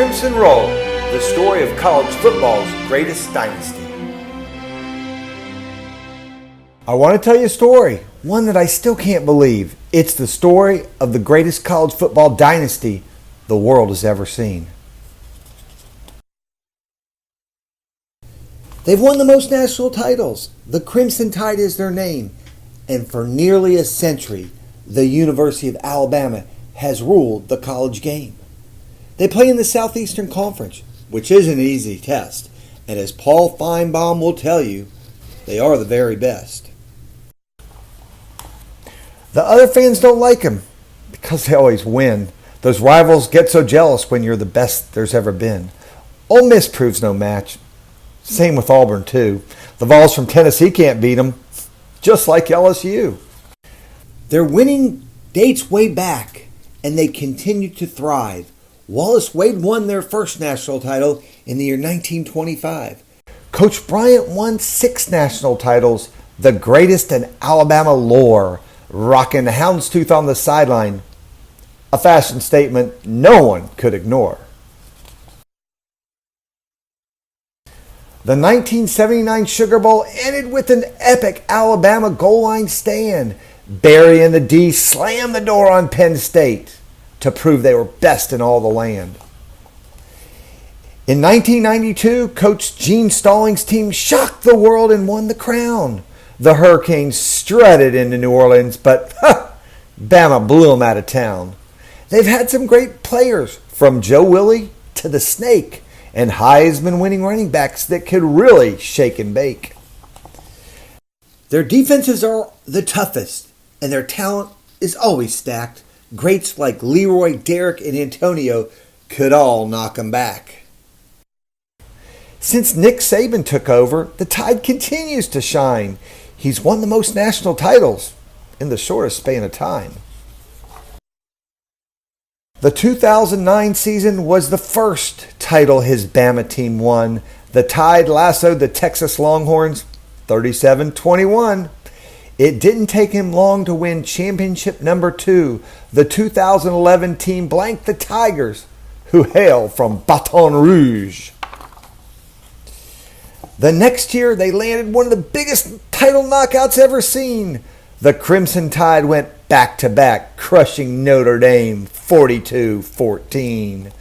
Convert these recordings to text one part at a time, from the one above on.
Crimson Roll, the story of college football's greatest dynasty. I want to tell you a story, one that I still can't believe. It's the story of the greatest college football dynasty the world has ever seen. They've won the most national titles. The Crimson Tide is their name. And for nearly a century, the University of Alabama has ruled the college game. They play in the Southeastern Conference, which isn't an easy test. And as Paul Feinbaum will tell you, they are the very best. The other fans don't like them because they always win. Those rivals get so jealous when you're the best there's ever been. Ole Miss proves no match. Same with Auburn, too. The Vols from Tennessee can't beat them, just like LSU. Their winning dates way back, and they continue to thrive. Wallace Wade won their first national title in the year 1925. Coach Bryant won 6 national titles, the greatest in Alabama lore, rocking houndstooth on the sideline, a fashion statement no one could ignore. The 1979 Sugar Bowl ended with an epic Alabama goal line stand. Barry and the D slammed the door on Penn State to prove they were best in all the land. In 1992, Coach Gene Stallings' team shocked the world and won the crown. The Hurricanes strutted into New Orleans, but Bama blew them out of town. They've had some great players, from Joe Willie to the Snake, and Heisman-winning running backs that could really shake and bake. Their defenses are the toughest, and their talent is always stacked. Greats like Leroy, Derrick, and Antonio could all knock them back. Since Nick Saban took over, the Tide continues to shine. He's won the most national titles in the shortest span of time. The 2009 season was the first title his Bama team won. The Tide lassoed the Texas Longhorns 37-21. It didn't take him long to win championship number 2. The 2011 team blanked the Tigers, who hail from Baton Rouge. The next year, they landed one of the biggest title knockouts ever seen. The Crimson Tide went back-to-back, crushing Notre Dame 42-14.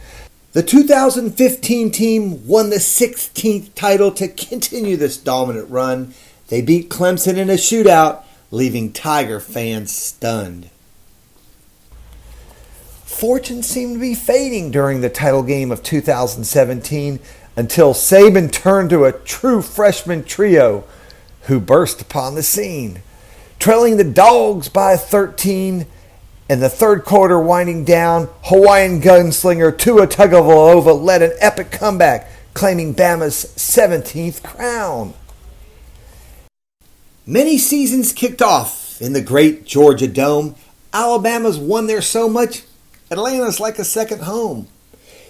The 2015 team won the 16th title to continue this dominant run. They beat Clemson in a shootout, leaving Tiger fans stunned. Fortune seemed to be fading during the title game of 2017 until Saban turned to a true freshman trio who burst upon the scene. Trailing the Dogs by 13, and the third quarter winding down, Hawaiian gunslinger Tua Tagovailoa led an epic comeback, claiming Bama's 17th crown. Many seasons kicked off in the great Georgia Dome. Alabama's won there so much, Atlanta's like a second home.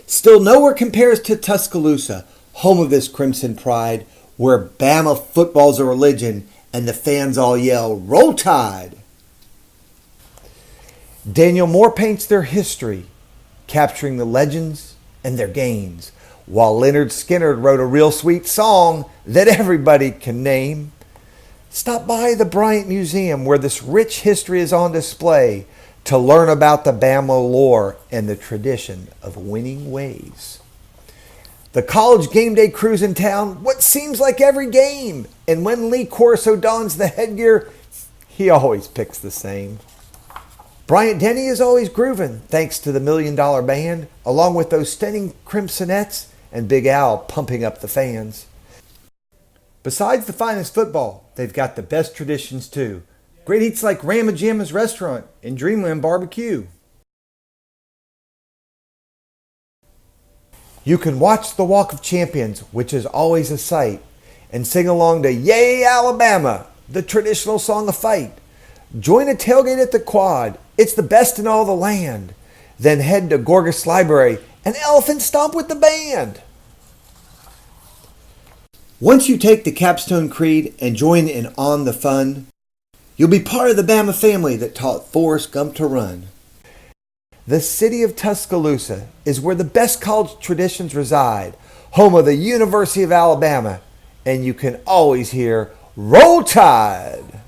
Still nowhere compares to Tuscaloosa, home of this Crimson Pride, where Bama football's a religion and the fans all yell, "Roll Tide!" Daniel Moore paints their history, capturing the legends and their gains, while Leonard Skinner wrote a real sweet song that everybody can name. Stop by the Bryant Museum, where this rich history is on display, to learn about the Bama lore and the tradition of winning ways. The college game day cruise in town, what seems like every game. And when Lee Corso dons the headgear, he always picks the same. Bryant Denny is always grooving, thanks to the $1 Million Band, along with those stunning Crimsonettes and Big Al pumping up the fans. Besides the finest football, they've got the best traditions too. Great eats like Ramajama's Restaurant and Dreamland Barbecue. You can watch the Walk of Champions, which is always a sight, and sing along to Yay Alabama, the traditional song of fight. Join a tailgate at the Quad. It's the best in all the land. Then head to Gorgas Library and elephant stomp with the band. Once you take the Capstone Creed and join in On the Fun, you'll be part of the Bama family that taught Forrest Gump to run. The city of Tuscaloosa is where the best college traditions reside, home of the University of Alabama, and you can always hear Roll Tide!